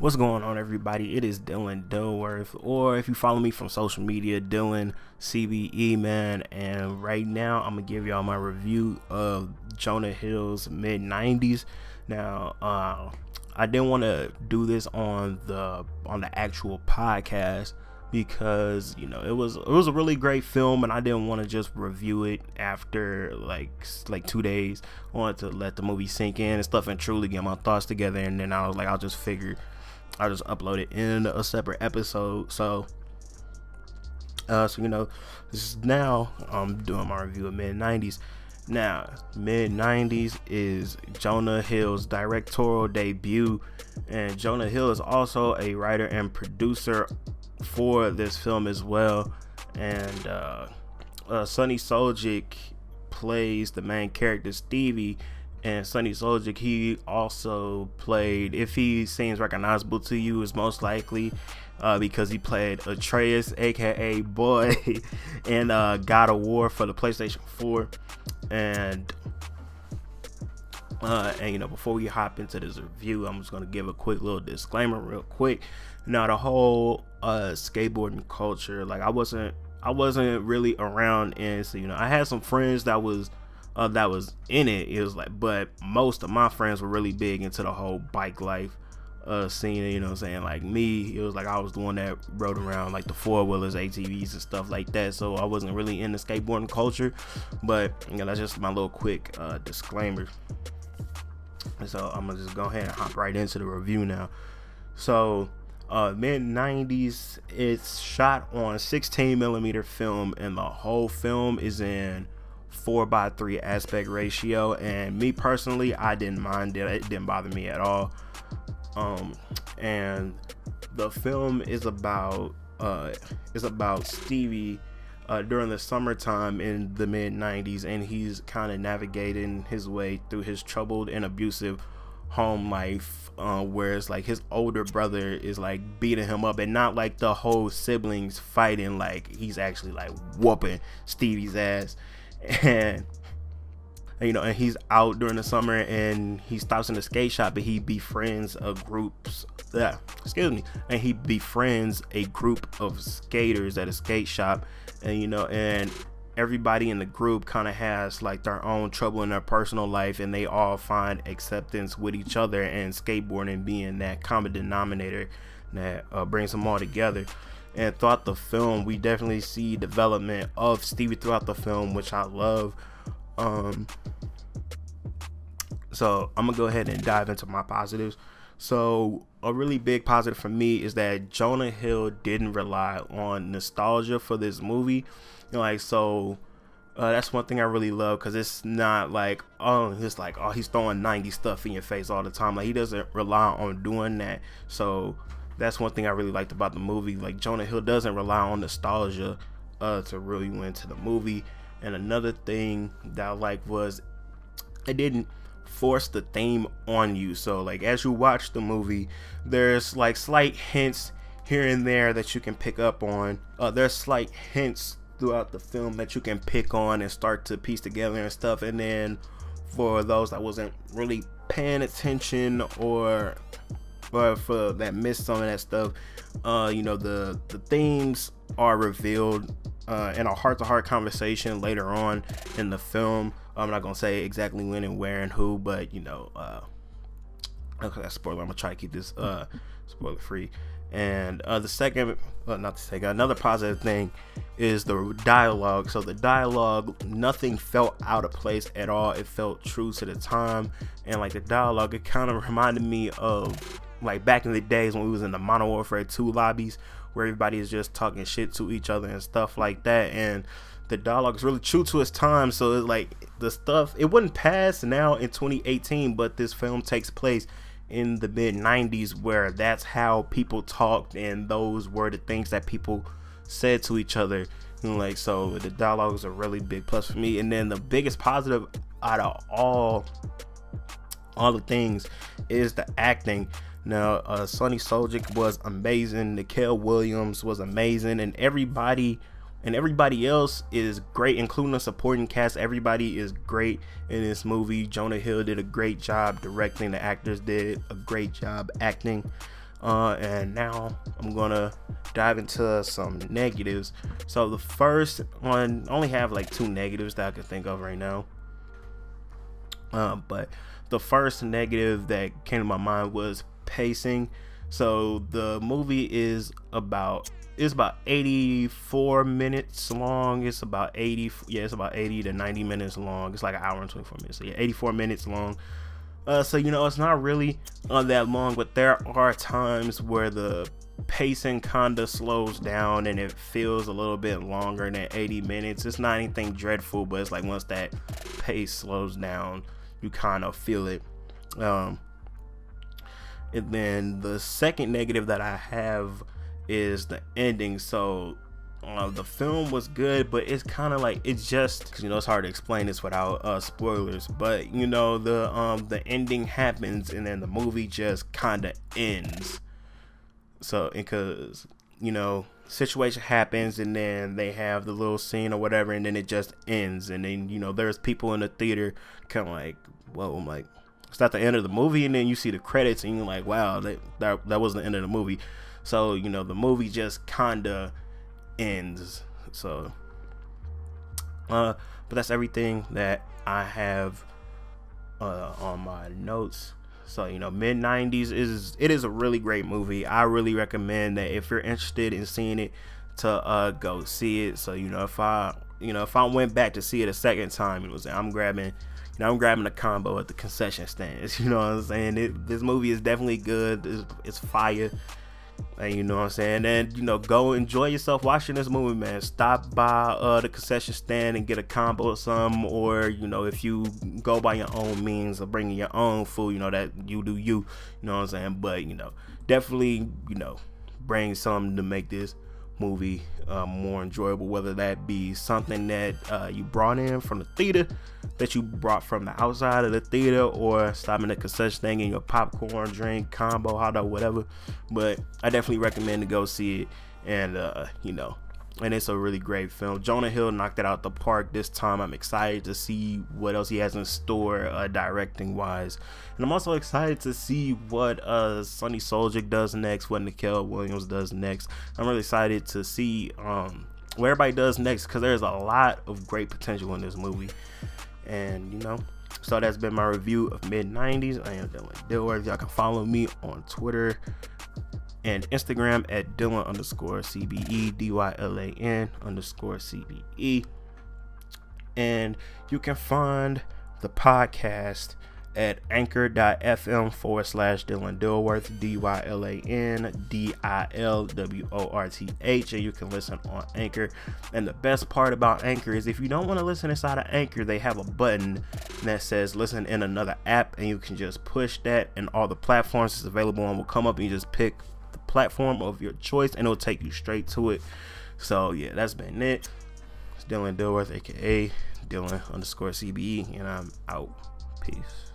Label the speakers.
Speaker 1: What's going on, everybody? It is Dylan Dilworth, or if you follow me from social media, Dylan CBE, man. And right now, I'm gonna give y'all my review of Jonah Hill's Mid90s. Now, I didn't want to do this on the actual podcast because it was a really great film, and I didn't want to just review it after like 2 days. I wanted to let the movie sink in and stuff and truly get my thoughts together, and then I was like, I'll just upload it in a separate episode. So this is now I'm doing my review of Mid90s. Now, Mid90s is Jonah Hill's directorial debut, and Jonah Hill is also a writer and producer for this film as well. And Sonny Soljic plays the main character Stevie. And Sonny Soljic, he also played, if he seems recognizable to you, is most likely because he played Atreus, aka Boy, in God of War for the PlayStation 4. And before we hop into this review, I'm just gonna give a quick little disclaimer real quick. Now, the whole skateboarding culture, like I wasn't really around, and so I had some friends that was in it. It was like, but most of my friends were really big into the whole bike life scene. Like me, it was like I was the one that rode around like the 4-wheelers, ATVs and stuff like that. So I wasn't really in the skateboarding culture, but that's just my little quick disclaimer. So I'm gonna just go ahead and hop right into the review now. So Mid90s, it's shot on 16mm film, and the whole film is in 4:3 aspect ratio, and me personally, I didn't mind it. It didn't bother me at all. And the film is about Stevie during the summertime in the Mid90s, and he's kind of navigating his way through his troubled and abusive home life, where it's like his older brother is like beating him up, and not like the whole siblings fighting, like he's actually like whooping Stevie's ass. And he's out during the summer, and he stops in the skate shop, and he befriends a group of skaters at a skate shop. And everybody in the group kind of has like their own trouble in their personal life, and they all find acceptance with each other, and skateboarding being that common denominator that brings them all together. And throughout the film, we definitely see development of Stevie throughout the film, which I love. So I'm gonna go ahead and dive into my positives. So a really big positive for me is that Jonah Hill didn't rely on nostalgia for this movie. That's one thing I really love, because it's not like, he's throwing 90s stuff in your face all the time. Like, he doesn't rely on doing that. So that's one thing I really liked about the movie. Like, Jonah Hill doesn't rely on nostalgia to really win to the movie. And another thing that I liked was it didn't force the theme on you. So like as you watch the movie, there's like slight hints here and there that you can pick up on. There's slight hints throughout the film that you can pick on and start to piece together and stuff. And then for those that wasn't really paying attention or for that missed some of that stuff, the themes are revealed in a heart-to-heart conversation later on in the film. I'm not gonna say exactly when and where and who, but okay, that's spoiler. I'm gonna try to keep this spoiler free. And another positive thing is the dialogue. So the dialogue, nothing felt out of place at all. It felt true to the time, and like the dialogue, it kind of reminded me of like back in the days when we was in the Modern Warfare 2 lobbies, where everybody is just talking shit to each other and stuff like that. And the dialogue is really true to its time. So it's like the stuff, it wouldn't pass now in 2018, but this film takes place in the Mid90s, where that's how people talked, and those were the things that people said to each other. So the dialogue is a really big plus for me. And then the biggest positive out of all the things is the acting. Now, Sonny Soljic was amazing. Nikhil Williams was amazing, and everybody else is great, including the supporting cast. Everybody is great in this movie. Jonah Hill did a great job directing. The actors did a great job acting. And now I'm gonna dive into some negatives. So the first one, I only have like 2 negatives that I can think of right now. But the first negative that came to my mind was pacing. So the movie is about 84 minutes long. It's about 80 to 90 minutes long. It's like an hour and 24 minutes. So yeah, 84 minutes long. So it's not really that long, but there are times where the pacing kinda slows down and it feels a little bit longer than 80 minutes. It's not anything dreadful, but it's like once that pace slows down, you kind of feel it. And then the second negative that I have is the ending. So the film was good, but it's kind of like, it's just, it's hard to explain this without spoilers, but the ending happens and then the movie just kind of ends. So because situation happens and then they have the little scene or whatever and then it just ends, and then there's people in the theater kind of like, whoa, I'm like, it's not the end of the movie, and then you see the credits and you're like, wow, that wasn't the end of the movie. So the movie just kinda ends. So but that's everything that I have on my notes. So Mid90s is a really great movie. I really recommend that if you're interested in seeing it, to go see it. So if I went back to see it a second time, I'm grabbing a combo at the concession stands. You know what I'm saying? This movie is definitely good. It's fire. And you know what I'm saying? And go enjoy yourself watching this movie, man. Stop by the concession stand and get a combo or something, or if you go by your own means of bringing your own food, that you do you know what I'm saying? But definitely bring something to make this movie more enjoyable, whether that be something that you brought in from the theater, that you brought from the outside of the theater, or stopping the concession stand and your popcorn, drink, combo, hot dog, whatever. But I definitely recommend to go see it, and and it's a really great film. Jonah Hill knocked it out the park this time. I'm excited to see what else he has in store directing wise, and I'm also excited to see what Sonny Soljic does next, what Nicole Williams does next. I'm really excited to see what everybody does next, because there's a lot of great potential in this movie. And so that's been my review of Mid90s. I am Dylan Dilworth. Y'all can follow me on Twitter and Instagram at Dylan_CBE, DYLAN_CBE. And you can find the podcast at anchor.fm/Dylan Dilworth, DYLANDILWORTH, and you can listen on Anchor. And the best part about Anchor is if you don't want to listen inside of Anchor, they have a button that says listen in another app, and you can just push that, and all the platforms it's available on will come up, and you just pick the platform of your choice and it'll take you straight to it. So yeah, that's been it. It's Dylan Dilworth, aka Dylan_CBE, and I'm out. Peace.